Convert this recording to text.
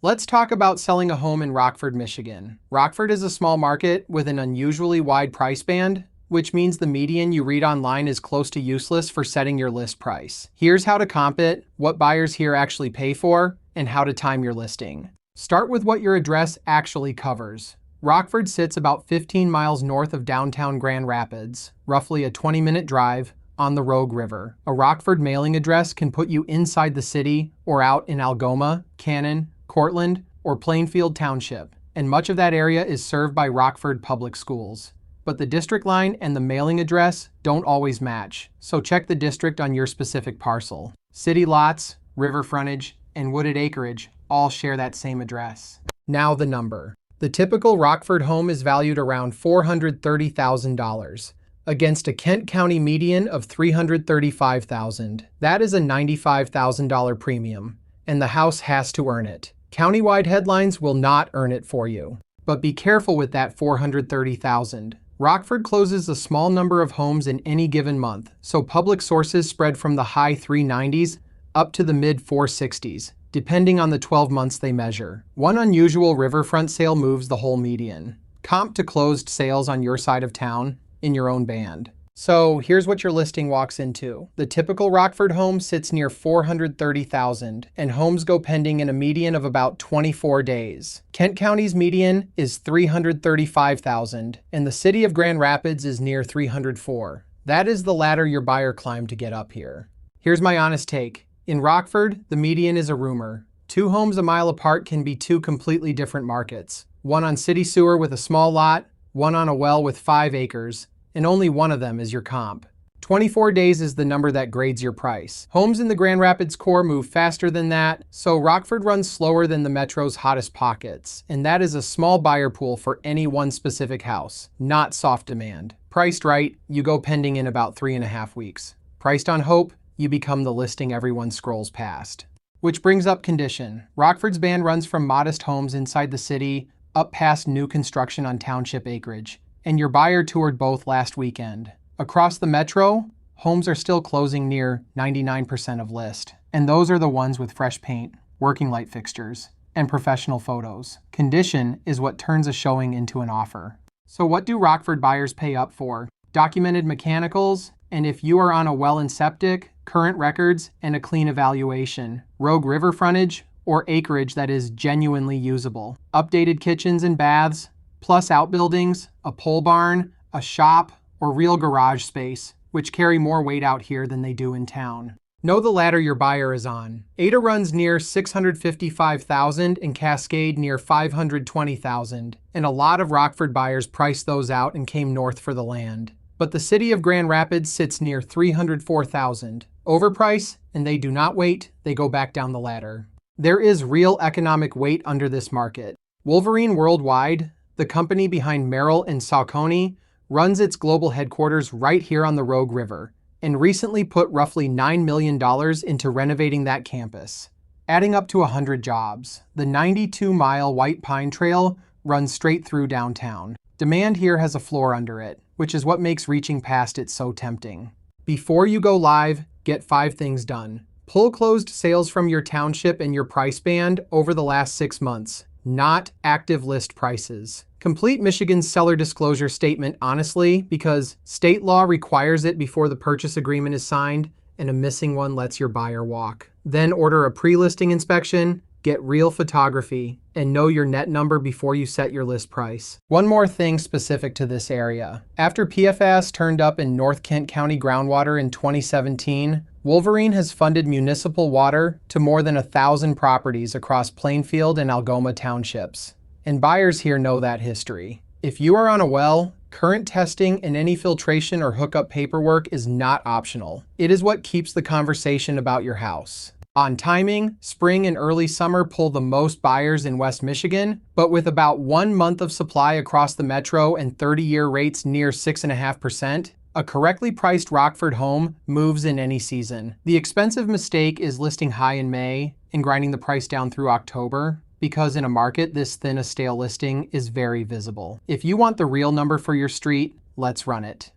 Let's talk about selling a home in Rockford, Michigan. Rockford is a small market with an unusually wide price band, which means the median you read online is close to useless for setting your list price. Here's how to comp it, what buyers here actually pay for, and how to time your listing. Start with what your address actually covers. Rockford sits about 15 miles north of downtown Grand Rapids, roughly a 20-minute drive, on the Rogue River. A Rockford mailing address can put you inside the city or out in Algoma, Cannon, Cortland, or Plainfield Township, and much of that area is served by Rockford Public Schools. But the district line and the mailing address don't always match, so check the district on your specific parcel. City lots, river frontage, and wooded acreage all share that same address. Now the number. The typical Rockford home is valued around $430,000. Against a Kent County median of $335,000. That is a $95,000 premium, and the house has to earn it. Countywide headlines will not earn it for you. But be careful with that $430,000. Rockford closes a small number of homes in any given month, so public sources spread from the high 390s up to the mid 460s, depending on the 12 months they measure. One unusual riverfront sale moves the whole median. Comp to closed sales on your side of town in your own band. So here's what your listing walks into. The typical Rockford home sits near $430,000, and homes go pending in a median of about 24 days. Kent County's median is $335,000, and the city of Grand Rapids is near $304,000. That is the ladder your buyer climbed to get up here. Here's my honest take. In Rockford, the median is a rumor. Two homes a mile apart can be two completely different markets. One on city sewer with a small lot, one on a well with 5 acres, and only one of them is your comp. 24 days is the number that grades your price. Homes in the Grand Rapids core move faster than that, so Rockford runs slower than the Metro's hottest pockets, and that is a small buyer pool for any one specific house, not soft demand. Priced right, you go pending in about 3.5 weeks. Priced on hope, you become the listing everyone scrolls past. Which brings up condition. Rockford's band runs from modest homes inside the city up past new construction on township acreage, and your buyer toured both last weekend. Across the metro, homes are still closing near 99% of list, and those are the ones with fresh paint, working light fixtures, and professional photos. Condition is what turns a showing into an offer. So what do Rockford buyers pay up for? Documented mechanicals, and if you are on a well and septic, current records, and a clean evaluation. Rogue river frontage, or acreage that is genuinely usable. Updated kitchens and baths, plus outbuildings, a pole barn, a shop, or real garage space, which carry more weight out here than they do in town. Know the ladder your buyer is on. Ada runs near $655,000 and Cascade near $520,000, and a lot of Rockford buyers priced those out and came north for the land. But the city of Grand Rapids sits near $304,000. Overprice, and they do not wait, they go back down the ladder. There is real economic weight under this market. Wolverine Worldwide, the company behind Merrill and Saucony, runs its global headquarters right here on the Rogue River, and recently put roughly $9 million into renovating that campus, adding up to 100 jobs. The 92-mile White Pine Trail runs straight through downtown. Demand here has a floor under it, which is what makes reaching past it so tempting. Before you go live, get 5 things done. Pull closed sales from your township and your price band over the last 6 months. Not active list prices. Complete Michigan's seller disclosure statement honestly, because state law requires it before the purchase agreement is signed, and a missing one lets your buyer walk. Then order a pre-listing inspection, get real photography, and know your net number before you set your list price. One more thing specific to this area. After PFAS turned up in North Kent County groundwater in 2017, Wolverine has funded municipal water to more than 1,000 properties across Plainfield and Algoma townships. And buyers here know that history. If you are on a well, current testing and any filtration or hookup paperwork is not optional. It is what keeps the conversation about your house. On timing, spring and early summer pull the most buyers in West Michigan, but with about 1 month of supply across the metro and 30-year rates near 6.5%, a correctly priced Rockford home moves in any season. The expensive mistake is listing high in May and grinding the price down through October, because in a market this thin a stale listing is very visible. If you want the real number for your street, let's run it.